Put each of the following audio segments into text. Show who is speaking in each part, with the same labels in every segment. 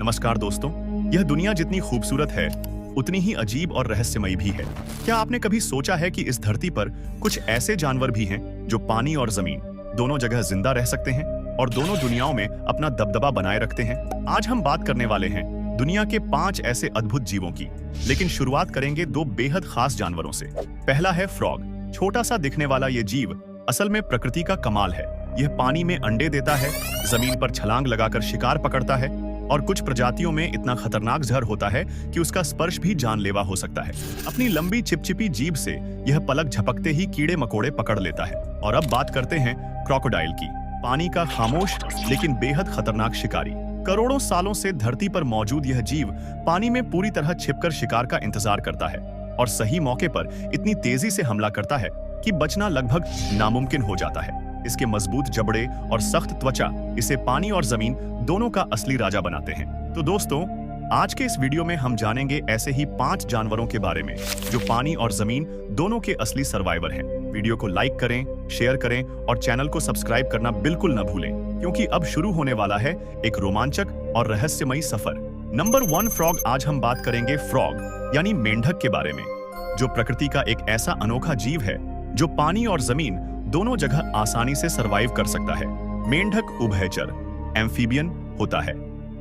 Speaker 1: नमस्कार दोस्तों। यह दुनिया जितनी खूबसूरत है उतनी ही अजीब और रहस्यमयी भी है। क्या आपने कभी सोचा है कि इस धरती पर कुछ ऐसे जानवर भी हैं जो पानी और जमीन दोनों जगह जिंदा रह सकते हैं और दोनों दुनियाओं में अपना दबदबा बनाए रखते हैं? आज हम बात करने वाले हैं दुनिया के 5 ऐसे अद्भुत जीवों की, लेकिन शुरुआत करेंगे 2 बेहद खास जानवरों से। पहला है फ्रॉग। छोटा सा दिखने वाला ये जीव असल में प्रकृति का कमाल है। यह पानी में अंडे देता है, जमीन पर छलांग लगाकर शिकार पकड़ता है और कुछ प्रजातियों में इतना खतरनाक जहर होता है कि उसका स्पर्श भी जानलेवा हो सकता है। अपनी लंबी चिपचिपी जीभ से यह पलक झपकते ही कीड़े मकोड़े पकड़ लेता है। और अब बात करते हैं क्रोकोडाइल की, पानी का खामोश लेकिन बेहद खतरनाक शिकारी। करोड़ों सालों से धरती पर मौजूद यह जीव पानी में पूरी तरह छिपकर शिकार का इंतजार करता है और सही मौके पर इतनी तेजी से हमला करता है कि बचना लगभग नामुमकिन हो जाता है। इसके मजबूत जबड़े और सख्त त्वचा इसे पानी और जमीन दोनों का असली राजा बनाते हैं। तो दोस्तों, आज के इस वीडियो में हम जानेंगे ऐसे ही 5 जानवरों के बारे में जो पानी और जमीन दोनों के असली सर्वाइवर हैं। वीडियो को लाइक करें, शेयर करें और चैनल को सब्सक्राइब करना बिल्कुल न भूलें, क्योंकि अब शुरू होने वाला है एक रोमांचक और रहस्यमयी सफर। Number 1 frog. आज हम बात करेंगे फ्रॉग यानी मेंढक के बारे में, जो प्रकृति का एक ऐसा अनोखा जीव है जो पानी और जमीन दोनों जगह आसानी से सरवाइव कर सकता है। मेंढक उभयचर एम्फीबियन होता है,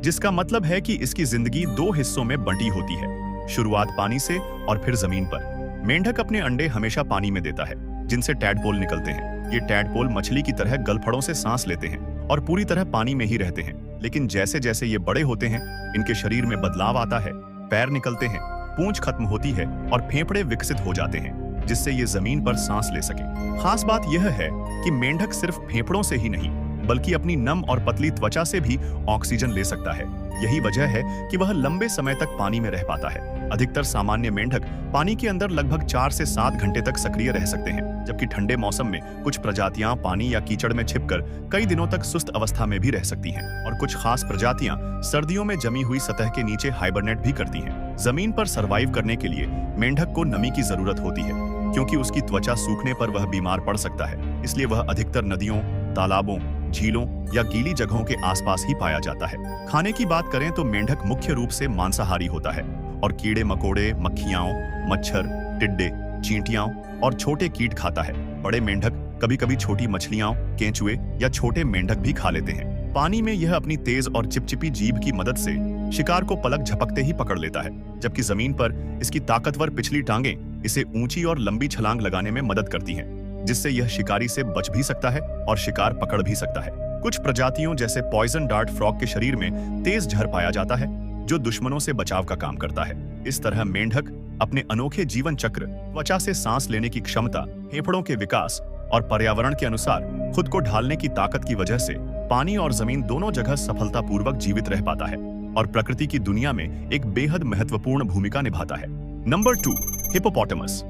Speaker 1: जिसका मतलब है कि इसकी जिंदगी 2 हिस्सों में बंटी होती है, शुरुआत पानी से और फिर जमीन पर। मेंढक अपने अंडे हमेशा पानी में देता है, जिनसे टैडपोल निकलते हैं। ये टैडपोल मछली की तरह गलफड़ों से सांस लेते हैं और पूरी तरह पानी में ही रहते हैं। लेकिन जैसे जैसे ये बड़े होते हैं, इनके शरीर में बदलाव आता है, पैर निकलते हैं, पूंछ खत्म होती है और फेफड़े विकसित हो जाते हैं, जिससे ये जमीन पर सांस ले सके। खास बात यह है कि मेंढक सिर्फ फेफड़ों से ही नहीं बल्कि अपनी नम और पतली त्वचा से भी ऑक्सीजन ले सकता है। यही वजह है कि वह लंबे समय तक पानी में रह पाता है। अधिकतर सामान्य मेंढक पानी के अंदर लगभग 4 से 7 घंटे तक सक्रिय रह सकते हैं, जबकि ठंडे मौसम में कुछ प्रजातियां पानी या कीचड़ में छिपकर कई दिनों तक सुस्त अवस्था में भी रह सकती हैं और कुछ खास प्रजातियां सर्दियों में जमी हुई सतह के नीचे हाइबरनेट भी करती हैं। जमीन पर सर्वाइव करने के लिए मेंढक को नमी की जरूरत होती है, क्योंकि उसकी त्वचा सूखने पर वह बीमार पड़ सकता है। इसलिए वह अधिकतर नदियों, तालाबों, झीलों या गीली जगहों के आसपास ही पाया जाता है। खाने की बात करें तो मेंढक मुख्य रूप से मांसाहारी होता है और कीड़े मकोड़े, मक्खियाँ, मच्छर, टिड्डे, चींटियां और छोटे कीट खाता है। बड़े मेंढक कभी-कभी छोटी मछलियां, केंचुए या छोटे मेंढक भी खा लेते हैं। पानी में यह अपनी तेज और चिपचिपी जीभ की मदद से शिकार को पलक झपकते ही पकड़ लेता है, जबकि जमीन पर इसकी ताकतवर पिछली टांगें इसे ऊंची और लंबी छलांग लगाने में मदद करती हैं, जिससे यह शिकारी से बच भी सकता है और शिकार पकड़ भी सकता है। कुछ प्रजातियों जैसे पॉइजन डार्ट फ्रॉग के शरीर में तेज जहर पाया जाता है, जो दुश्मनों से बचाव का काम करता है। इस तरह मेंढक अपने अनोखे जीवन चक्र, त्वचा से सांस लेने की क्षमता, फेफड़ों के विकास और पर्यावरण के अनुसार खुद को ढालने की ताकत की वजह से पानी और जमीन दोनों जगह सफलतापूर्वक जीवित रह पाता है और प्रकृति की दुनिया में एक बेहद महत्वपूर्ण भूमिका निभाता है। Number 2 hippopotamus.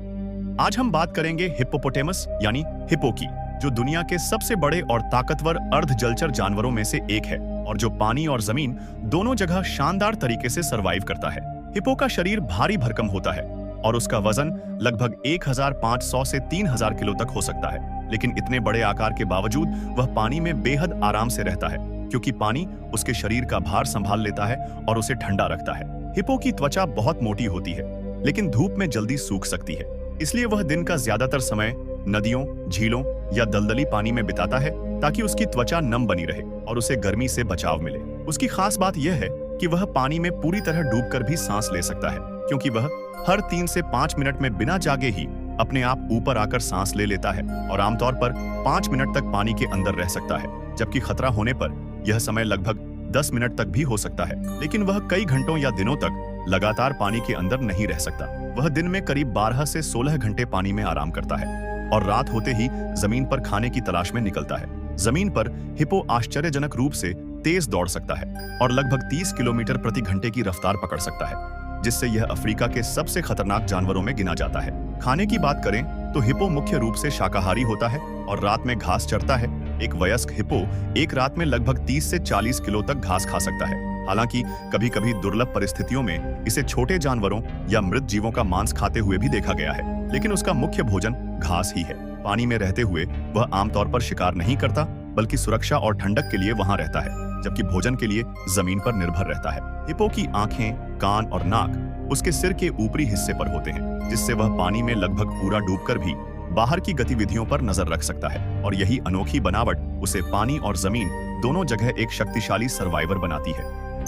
Speaker 1: आज हम बात करेंगे हिप्पोपोटामस यानी हिप्पो की, जो दुनिया के सबसे बड़े और ताकतवर अर्ध जलचर जानवरों में से एक है और जो पानी और जमीन दोनों जगह शानदार तरीके से सरवाइव करता है। हिप्पो का शरीर भारी भरकम होता है और उसका वजन लगभग 1500 से 3000 किलो तक हो सकता है। लेकिन इतने बड़े आकार के बावजूद वह पानी में बेहद आराम से रहता है, क्योंकि पानी उसके शरीर का भार संभाल लेता है और उसे ठंडा रखता है। हिप्पो की त्वचा बहुत मोटी होती है, लेकिन धूप में जल्दी सूख सकती है, इसलिए वह दिन का ज्यादातर समय नदियों, झीलों या दलदली पानी में बिताता है, ताकि उसकी त्वचा नम बनी रहे और उसे गर्मी से बचाव मिले। उसकी खास बात यह है कि वह पानी में पूरी तरह डूबकर भी सांस ले सकता है, क्योंकि वह हर 3 से 5 मिनट में बिना जागे ही अपने आप ऊपर आकर सांस ले लेता है और आमतौर पर 5 मिनट तक पानी के अंदर रह सकता है, जबकि खतरा होने पर यह समय लगभग 10 मिनट तक भी हो सकता है। लेकिन वह कई घंटों या दिनों तक लगातार पानी के अंदर नहीं रह सकता। वह दिन में करीब 12 से 16 घंटे पानी में आराम करता है और रात होते ही जमीन पर खाने की तलाश में निकलता है। जमीन पर हिप्पो आश्चर्यजनक रूप से तेज दौड़ सकता है और लगभग 30 किलोमीटर प्रति घंटे की रफ्तार पकड़ सकता है, जिससे यह अफ्रीका के सबसे खतरनाक जानवरों में गिना जाता है। खाने की बात करें तो हिप्पो मुख्य रूप से शाकाहारी होता है और रात में घास चरता है। एक वयस्क हिप्पो एक रात में लगभग 30 से 40 किलो तक घास खा सकता है। हालांकि कभी-कभी दुर्लभ परिस्थितियों में इसे छोटे जानवरों या मृत जीवों का मांस खाते हुए भी देखा गया है, लेकिन उसका मुख्य भोजन घास ही है। पानी में रहते हुए वह आमतौर पर शिकार नहीं करता, बल्कि सुरक्षा और ठंडक के लिए वहां रहता है। जबकि भोजन के लिए जमीन पर निर्भर रहता है। हिप्पो की आंखें, कान और नाक उसके सिर के ऊपरी हिस्से पर होते हैं, जिससे वह पानी में लगभग पूरा डूबकर भी बाहर की गतिविधियों पर नजर रख सकता है। और यही अनोखी बनावट उसे पानी और जमीन दोनों जगह एक शक्तिशाली सर्वाइवर बनाती है।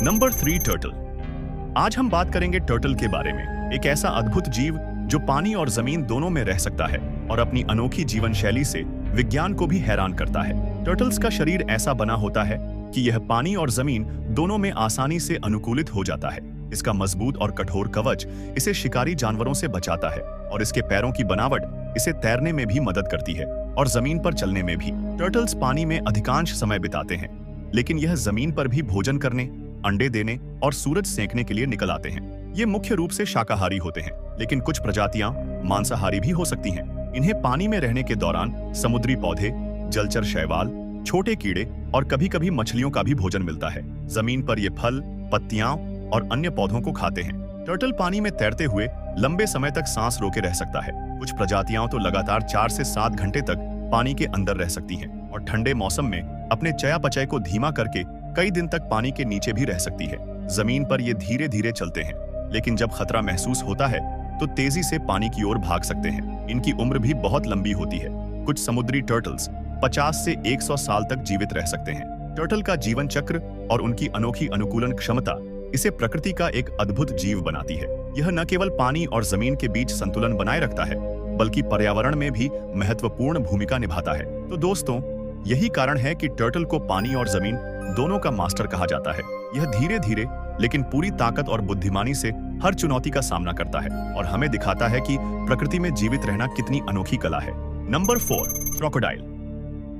Speaker 1: Number 3, turtle. आज हम बात करेंगे टर्टल के बारे में, एक ऐसा अद्भुत जीव जो पानी और जमीन दोनों में रह सकता है और अपनी अनोखी जीवन शैली से विज्ञान को भी हैरान करता है। टर्टल्स का शरीर ऐसा बना होता है कि यह पानी और जमीन दोनों में आसानी से अनुकूलित हो जाता है। इसका मजबूत और कठोर कवच इसे शिकारी जानवरों से बचाता है और इसके पैरों की बनावट इसे तैरने में भी मदद करती है और जमीन पर चलने में भी। टर्टल्स पानी में अधिकांश समय बिताते हैं, लेकिन यह जमीन पर भी भोजन करने, अंडे देने और सूरज सेंकने के लिए निकल आते हैं। ये मुख्य रूप से शाकाहारी होते हैं, लेकिन कुछ प्रजातियां मांसाहारी भी हो सकती हैं। इन्हें पानी में रहने के दौरान समुद्री पौधे, जलचर शैवाल, छोटे कीड़े और कभी-कभी मछलियों का भी भोजन मिलता है। जमीन पर ये फल, पत्तियां और अन्य पौधों को खाते हैं। टर्टल पानी में तैरते हुए लंबे समय तक सांस रोके रह सकता है। कुछ प्रजातियां तो लगातार 4 से 7 घंटे तक पानी के अंदर रह सकती हैं और ठंडे मौसम में अपने चयापचय को धीमा करके कई दिन तक पानी के नीचे भी रह सकती है। जमीन पर ये धीरे-धीरे चलते हैं, लेकिन जब खतरा महसूस होता है तो तेजी से पानी की ओर भाग सकते हैं। इनकी उम्र भी बहुत लंबी होती है। कुछ समुद्री टर्टल्स 50 से 100 साल तक जीवित रह सकते हैं। टर्टल का जीवन चक्र और उनकी अनोखी अनुकूलन क्षमता इसे प्रकृति का एक अद्भुत जीव बनाती है। यह न केवल पानी और जमीन के बीच संतुलन बनाए रखता है, बल्कि पर्यावरण में भी महत्वपूर्ण भूमिका निभाता है। तो दोस्तों, यही कारण है कि टर्टल को पानी और जमीन दोनों का मास्टर कहा जाता है। यह धीरे-धीरे लेकिन पूरी ताकत और बुद्धिमानी से हर चुनौती का सामना करता है और हमें दिखाता है कि प्रकृति में जीवित रहना कितनी अनोखी कला है। Number 4, crocodile.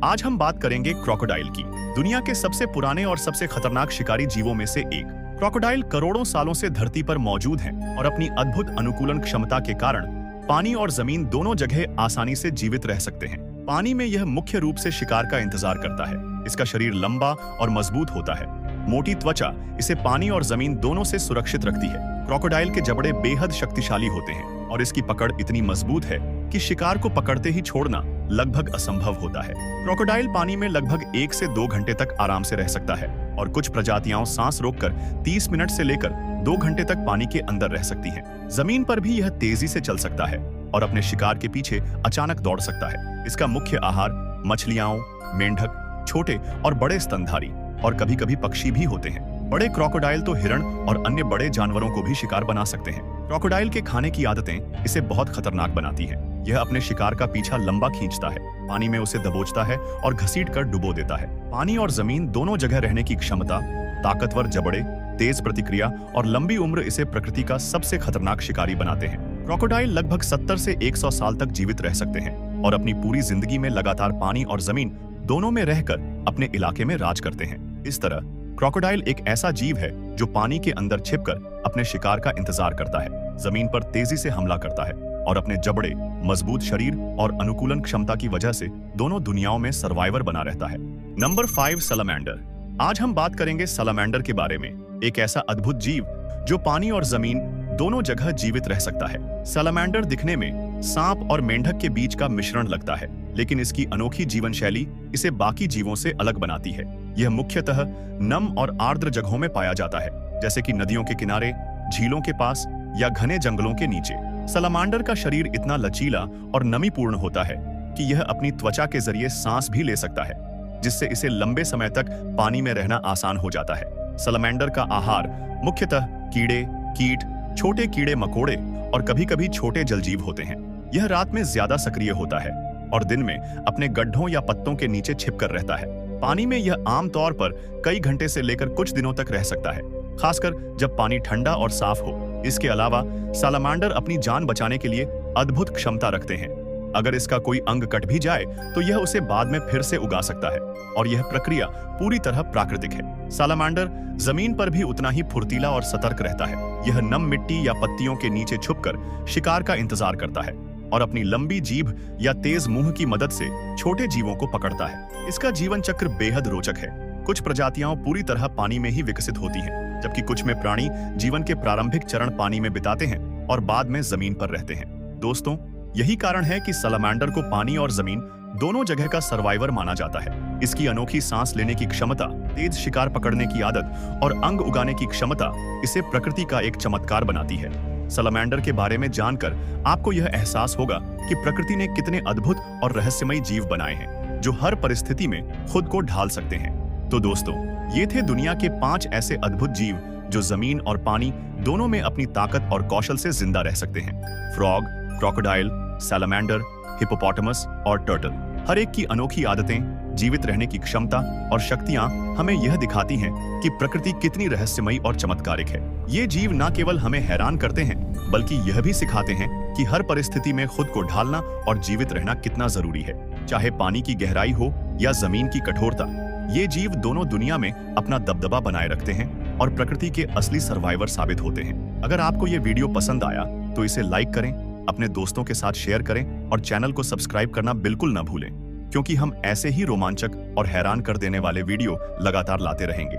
Speaker 1: आज हम बात करेंगे क्रोकोडाइल की, दुनिया के सबसे पुराने और सबसे खतरनाक शिकारी जीवों में से एक। क्रोकोडाइल करोड़ों सालों से धरती पर मौजूद हैं और अपनी अद्भुत अनुकूलन क्षमता के कारण पानी और जमीन दोनों जगह आसानी से जीवित रह सकते हैं। पानी में यह मुख्य रूप से शिकार का इंतजार करता है। इसका शरीर लंबा और मजबूत होता है। मोटी त्वचा इसे पानी और जमीन दोनों से सुरक्षित रखती है। क्रोकोडाइल के जबड़े बेहद शक्तिशाली होते हैं और इसकी पकड़ इतनी मजबूत है कि शिकार को पकड़ते ही छोड़ना लगभग असंभव होता है। क्रोकोडाइल पानी में लगभग 1 से 2 घंटे तक आराम से रह सकता है और कुछ प्रजातियां सांस रोककर 30 मिनट से लेकर 2 घंटे तक पानी के अंदर रह सकती हैं। जमीन पर भी यह तेजी से चल सकता है और अपने शिकार के पीछे अचानक दौड़ सकता है। इसका मुख्य आहार मछलियां, मेंढक, छोटे और बड़े स्तनधारी और कभी-कभी पक्षी भी होते हैं। बड़े क्रोकोडाइल तो हिरण और अन्य बड़े जानवरों को भी शिकार बना सकते हैं। क्रोकोडाइल के खाने की आदतें इसे बहुत खतरनाक बनाती हैं। यह अपने शिकार का पीछा लंबा खींचता है, पानी में उसे दबोचता है और घसीटकर डुबो देता है। पानी और जमीन दोनों जगह रहने की क्षमता, ताकतवर जबड़े, तेज प्रतिक्रिया और लंबी उम्र इसे प्रकृति का सबसे खतरनाक शिकारी बनाते हैं। क्रोकोडाइल लगभग 70 से 100 साल तक जीवित रह सकते हैं और अपनी पूरी जिंदगी में लगातार पानी और जमीन दोनों में रहकर अपने इलाके में राज करते हैं। इस तरह क्रोकोडाइल एक ऐसा जीव है जो पानी के अंदर छिपकर अपने शिकार का इंतजार करता है, जमीन पर तेजी से हमला करता है और अपने जबड़े, मजबूत शरीर और अनुकूलन क्षमता की वजह से दोनों दुनियाओं में सर्वाइवर बना रहता है। Number 5, salamander. आज हम बात करेंगे सैलामेंडर के बारे में, एक ऐसा अद्भुत जीव जो पानी और जमीन दोनों जगह जीवित रह सकता है। सैलामेंडर दिखने में सांप और मेंढक के बीच का मिश्रण लगता है, लेकिन इसकी अनोखी जीवन शैली इसे बाकी जीवों से अलग बनाती है। यह मुख्यतः नम और आर्द्र जगहों में पाया जाता है, जैसे कि नदियों के किनारे, झीलों के पास या घने जंगलों के नीचे। सैलामेंडर का शरीर इतना लचीला और नमीपूर्ण होता है कि यह अपनी त्वचा के जरिए सांस भी ले सकता है, जिससे इसे लंबे समय तक पानी में रहना आसान हो जाता है। सैलामेंडर का आहार मुख्यतः कीड़े, कीट, छोटे कीड़े मकोड़े और कभी-कभी छोटे जलजीव होते हैं। यह रात में ज्यादा सक्रिय होता है और दिन में अपने गड्ढों या पत्तों के नीचे छिपकर रहता है। पानी में यह आमतौर पर कई घंटे से लेकर कुछ दिनों तक रह सकता है, खासकर जब पानी ठंडा और साफ हो। इसके अलावा सैलामेंडर अपनी जान बचाने के लिए अद्भुत क्षमता रखते हैं। अगर इसका कोई अंग कट भी जाए तो यह उसे बाद में फिर से उगा सकता है और यह प्रक्रिया पूरी तरह प्राकृतिक है। सैलामेंडर जमीन पर भी उतना ही फुर्तीला और सतर्क रहता है। यह नम मिट्टी या पत्तियों के नीचे छुपकर शिकार का इंतजार करता है और अपनी लंबी जीभ या तेज मुंह की मदद से छोटे जीवों को पकड़ता है। इसका जीवन चक्र बेहद रोचक है। कुछ प्रजातियां पूरी तरह पानी में ही विकसित होती हैं, जबकि कुछ में प्राणी जीवन के प्रारंभिक चरण पानी में बिताते हैं और बाद में जमीन पर रहते हैं। दोस्तों, यही कारण है कि सैलामेंडर को पानी और जमीन दोनों जगह का सर्वाइवर माना जाता है। इसकी अनोखी सांस लेने की क्षमता, तेज शिकार पकड़ने की आदत और अंग उगाने की क्षमता इसे प्रकृति का एक चमत्कार बनाती है। सैलमैंडर के बारे में जानकर आपको यह एहसास होगा कि प्रकृति ने कितने अद्भुत और रहस्यमयी जीव बनाए हैं जो हर परिस्थिति में खुद को ढाल सकते हैं। तो दोस्तों, ये थे दुनिया के 5 ऐसे अद्भुत जीव जो जमीन और पानी दोनों में अपनी ताकत और कौशल से जिंदा रह सकते हैं। फ्रॉग, क्रोकोडाइल, सैलमैंडर, हिप्पोपोटामस और टर्टल। हर एक की अनोखी आदतें, जीवित रहने की क्षमता और शक्तियां हमें यह दिखाती हैं कि प्रकृति कितनी रहस्यमयी और चमत्कारिक है। ये जीव न केवल हमें हैरान करते हैं बल्कि यह भी सिखाते हैं कि हर परिस्थिति में खुद को ढालना और जीवित रहना कितना जरूरी है। चाहे पानी की गहराई हो या जमीन की कठोरता, ये जीव दोनों दुनिया में अपना दबदबा बनाए रखते हैं और प्रकृति के असली सर्वाइवर साबित होते हैं। अगर आपको ये वीडियो पसंद आया तो इसे लाइक करें, अपने दोस्तों के साथ शेयर करें और चैनल को सब्सक्राइब करना बिल्कुल न भूलें, क्योंकि हम ऐसे ही रोमांचक और हैरान कर देने वाले वीडियो लगातार लाते रहेंगे।